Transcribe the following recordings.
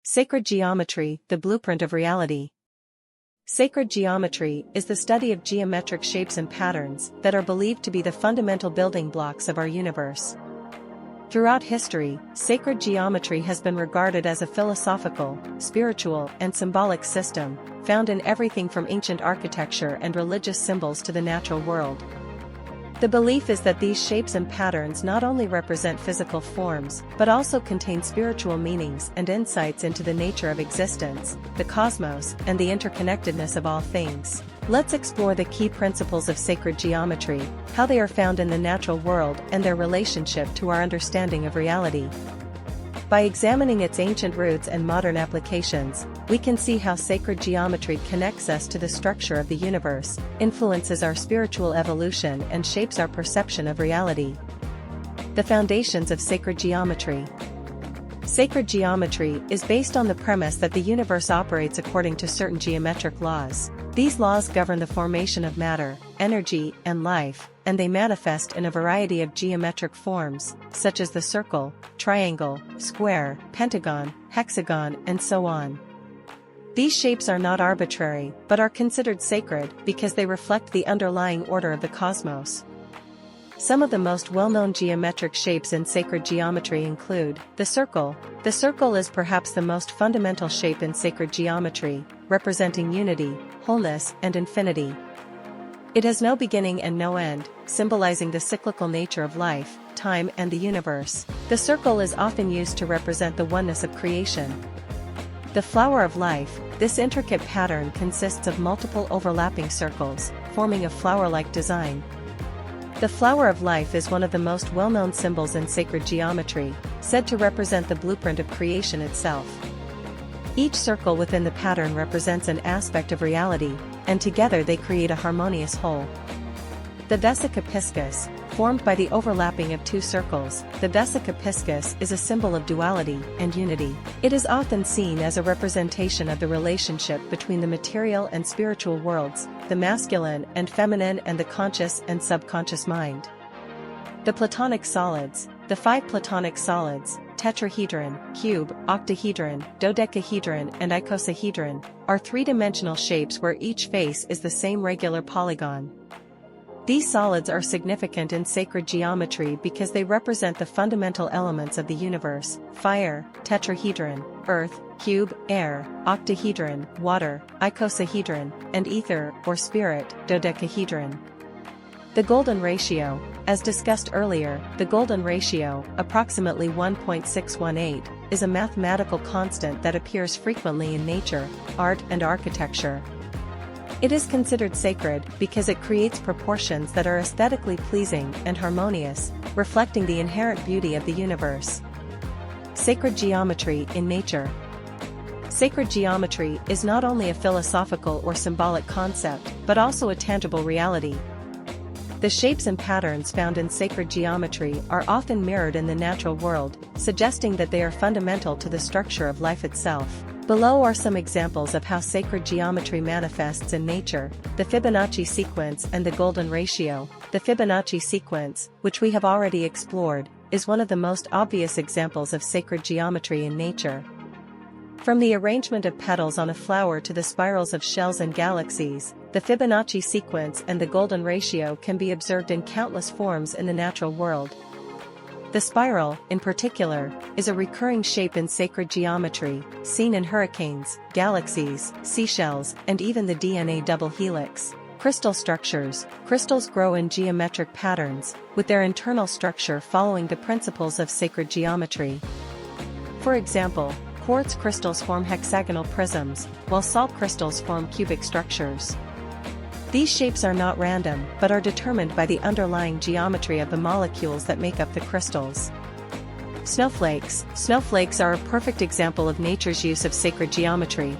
Sacred geometry, the blueprint of reality. Sacred geometry is the study of geometric shapes and patterns that are believed to be the fundamental building blocks of our universe. Throughout history, sacred geometry has been regarded as a philosophical, spiritual, and symbolic system, found in everything from ancient architecture and religious symbols to the natural world. The belief is that these shapes and patterns not only represent physical forms, but also contain spiritual meanings and insights into the nature of existence, the cosmos, and the interconnectedness of all things. Let's explore the key principles of sacred geometry, how they are found in the natural world and their relationship to our understanding of reality. By examining its ancient roots and modern applications, we can see how sacred geometry connects us to the structure of the universe, influences our spiritual evolution, and shapes our perception of reality. The foundations of sacred geometry. Sacred geometry is based on the premise that the universe operates according to certain geometric laws. These laws govern the formation of matter, energy, and life, and they manifest in a variety of geometric forms, such as the circle, triangle, square, pentagon, hexagon, and so on. These shapes are not arbitrary, but are considered sacred because they reflect the underlying order of the cosmos. Some of the most well-known geometric shapes in sacred geometry include the circle. The circle is perhaps the most fundamental shape in sacred geometry, representing unity, wholeness, and infinity. It has no beginning and no end, symbolizing the cyclical nature of life, time, and the universe. The circle is often used to represent the oneness of creation. The flower of life. This intricate pattern consists of multiple overlapping circles, forming a flower-like design. The flower of life is one of the most well-known symbols in sacred geometry, said to represent the blueprint of creation itself. Each circle within the pattern represents an aspect of reality, and together they create a harmonious whole. The vesica piscis, formed by the overlapping of two circles, the vesica piscis is a symbol of duality and unity. It is often seen as a representation of the relationship between the material and spiritual worlds, the masculine and feminine, and the conscious and subconscious mind. The Platonic solids. The five Platonic solids, tetrahedron, cube, octahedron, dodecahedron, and icosahedron, are three-dimensional shapes where each face is the same regular polygon. These solids are significant in sacred geometry because they represent the fundamental elements of the universe: fire, tetrahedron; earth, cube; air, octahedron; water, icosahedron; and ether, or spirit, dodecahedron. The golden ratio. As discussed earlier, the golden ratio, approximately 1.618, is a mathematical constant that appears frequently in nature, art, and architecture. It is considered sacred because it creates proportions that are aesthetically pleasing and harmonious, reflecting the inherent beauty of the universe. Sacred geometry in nature. Sacred geometry is not only a philosophical or symbolic concept, but also a tangible reality. The shapes and patterns found in sacred geometry are often mirrored in the natural world, suggesting that they are fundamental to the structure of life itself. Below are some examples of how sacred geometry manifests in nature: the Fibonacci sequence and the golden ratio. The Fibonacci sequence, which we have already explored, is one of the most obvious examples of sacred geometry in nature. From the arrangement of petals on a flower to the spirals of shells and galaxies, the Fibonacci sequence and the golden ratio can be observed in countless forms in the natural world. The spiral, in particular, is a recurring shape in sacred geometry, seen in hurricanes, galaxies, seashells, and even the DNA double helix. Crystal structures. Crystals grow in geometric patterns, with their internal structure following the principles of sacred geometry. For example, quartz crystals form hexagonal prisms, while salt crystals form cubic structures. These shapes are not random, but are determined by the underlying geometry of the molecules that make up the crystals. Snowflakes. Snowflakes are a perfect example of nature's use of sacred geometry.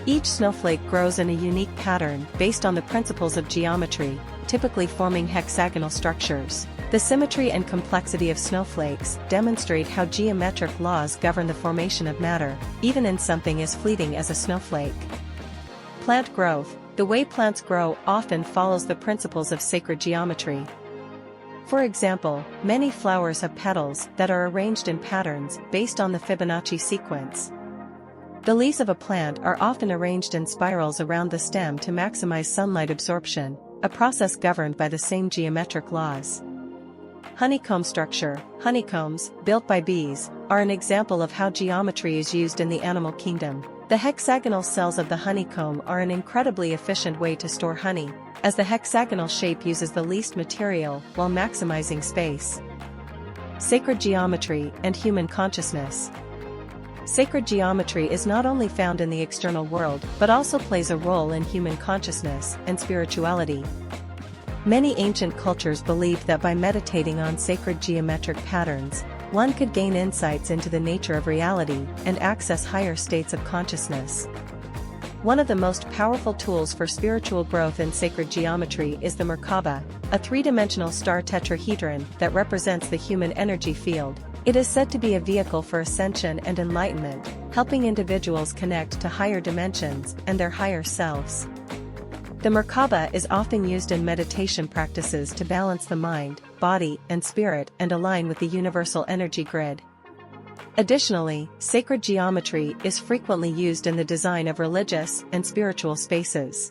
Each snowflake grows in a unique pattern based on the principles of geometry, typically forming hexagonal structures. The symmetry and complexity of snowflakes demonstrate how geometric laws govern the formation of matter, even in something as fleeting as a snowflake. Plant growth. The way plants grow often follows the principles of sacred geometry. For example, many flowers have petals that are arranged in patterns based on the Fibonacci sequence. The leaves of a plant are often arranged in spirals around the stem to maximize sunlight absorption, a process governed by the same geometric laws. Honeycomb structure. Honeycombs, built by bees, are an example of how geometry is used in the animal kingdom. The hexagonal cells of the honeycomb are an incredibly efficient way to store honey, as the hexagonal shape uses the least material while maximizing space. Sacred geometry and human consciousness. Sacred geometry is not only found in the external world but also plays a role in human consciousness and spirituality. Many ancient cultures believed that by meditating on sacred geometric patterns, one could gain insights into the nature of reality and access higher states of consciousness. One of the most powerful tools for spiritual growth in sacred geometry is the Merkaba, a three-dimensional star tetrahedron that represents the human energy field. It is said to be a vehicle for ascension and enlightenment, helping individuals connect to higher dimensions and their higher selves. The Merkaba is often used in meditation practices to balance the mind, body, and spirit and align with the universal energy grid. Additionally, sacred geometry is frequently used in the design of religious and spiritual spaces.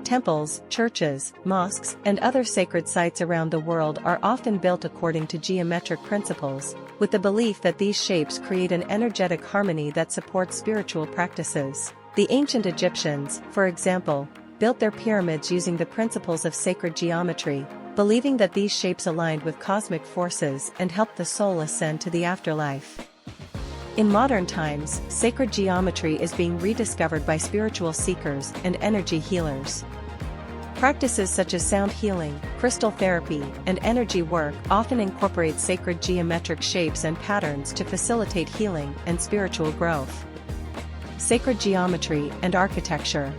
Temples, churches, mosques, and other sacred sites around the world are often built according to geometric principles, with the belief that these shapes create an energetic harmony that supports spiritual practices. The ancient Egyptians, for example, built their pyramids using the principles of sacred geometry, believing that these shapes aligned with cosmic forces and helped the soul ascend to the afterlife. In modern times, sacred geometry is being rediscovered by spiritual seekers and energy healers. Practices such as sound healing, crystal therapy, and energy work often incorporate sacred geometric shapes and patterns to facilitate healing and spiritual growth. Sacred geometry and architecture.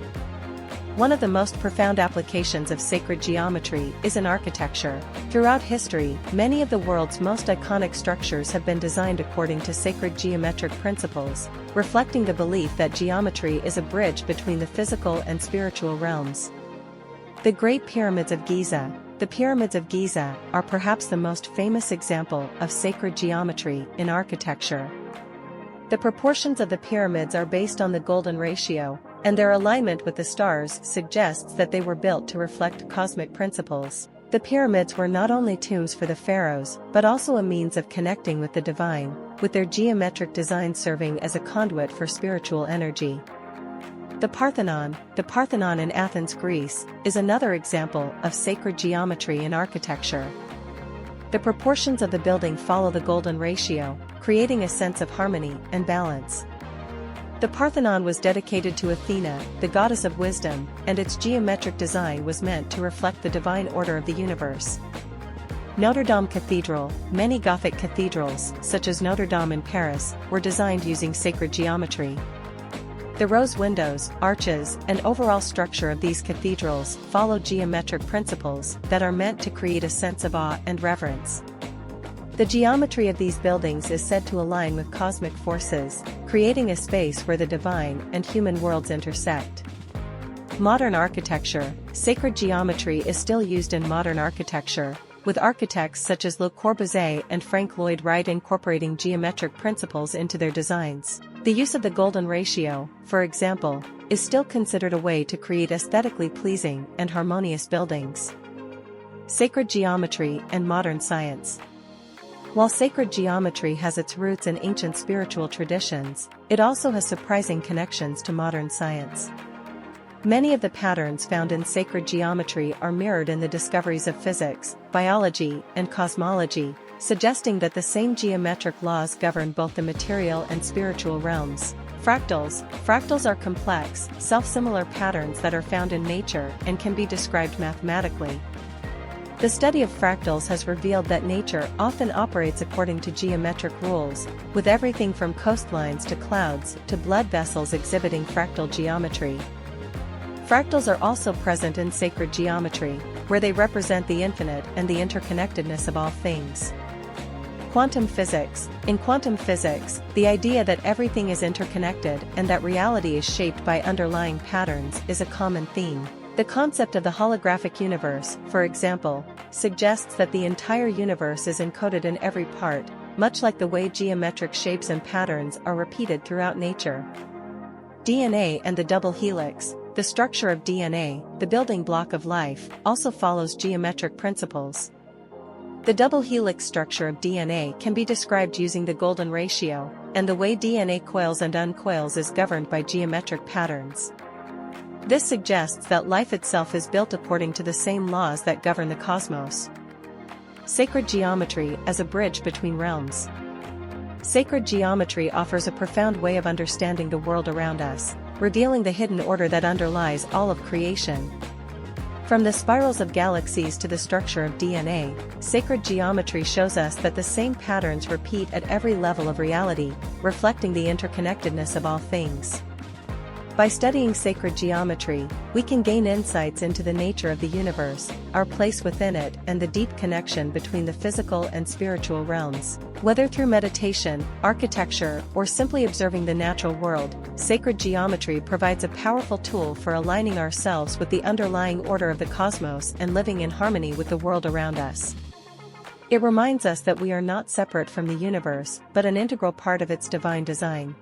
One of the most profound applications of sacred geometry is in architecture. Throughout history, many of the world's most iconic structures have been designed according to sacred geometric principles, reflecting the belief that geometry is a bridge between the physical and spiritual realms. The Great Pyramids of Giza. The Pyramids of Giza are perhaps the most famous example of sacred geometry in architecture. The proportions of the pyramids are based on the golden ratio, and their alignment with the stars suggests that they were built to reflect cosmic principles. The pyramids were not only tombs for the pharaohs but also a means of connecting with the divine, with their geometric design serving as a conduit for spiritual energy. The Parthenon in Athens, Greece, is another example of sacred geometry in architecture. The proportions of the building follow the golden ratio, creating a sense of harmony and balance. The Parthenon was dedicated to Athena, the goddess of wisdom, and its geometric design was meant to reflect the divine order of the universe. Notre Dame Cathedral. Many Gothic cathedrals, such as Notre Dame in Paris, were designed using sacred geometry. The rose windows, arches, and overall structure of these cathedrals follow geometric principles that are meant to create a sense of awe and reverence. The geometry of these buildings is said to align with cosmic forces, creating a space where the divine and human worlds intersect. Modern architecture. Sacred geometry is still used in modern architecture, with architects such as Le Corbusier and Frank Lloyd Wright incorporating geometric principles into their designs. The use of the golden ratio, for example, is still considered a way to create aesthetically pleasing and harmonious buildings. Sacred geometry and modern science. While sacred geometry has its roots in ancient spiritual traditions, it also has surprising connections to modern science. Many of the patterns found in sacred geometry are mirrored in the discoveries of physics, biology, and cosmology, suggesting that the same geometric laws govern both the material and spiritual realms. Fractals. Fractals are complex, self-similar patterns that are found in nature and can be described mathematically. The study of fractals has revealed that nature often operates according to geometric rules, with everything from coastlines to clouds to blood vessels exhibiting fractal geometry. Fractals are also present in sacred geometry, where they represent the infinite and the interconnectedness of all things. Quantum physics. In quantum physics, the idea that everything is interconnected and that reality is shaped by underlying patterns is a common theme. The concept of the holographic universe, for example, suggests that the entire universe is encoded in every part, much like the way geometric shapes and patterns are repeated throughout nature. DNA and the double helix. The structure of DNA, the building block of life, also follows geometric principles. The double helix structure of DNA can be described using the golden ratio, and the way DNA coils and uncoils is governed by geometric patterns. This suggests that life itself is built according to the same laws that govern the cosmos. Sacred geometry as a bridge between realms. Sacred geometry offers a profound way of understanding the world around us, revealing the hidden order that underlies all of creation. From the spirals of galaxies to the structure of DNA, sacred geometry shows us that the same patterns repeat at every level of reality, reflecting the interconnectedness of all things. By studying sacred geometry, we can gain insights into the nature of the universe, our place within it, and the deep connection between the physical and spiritual realms. Whether through meditation, architecture, or simply observing the natural world, sacred geometry provides a powerful tool for aligning ourselves with the underlying order of the cosmos and living in harmony with the world around us. It reminds us that we are not separate from the universe, but an integral part of its divine design.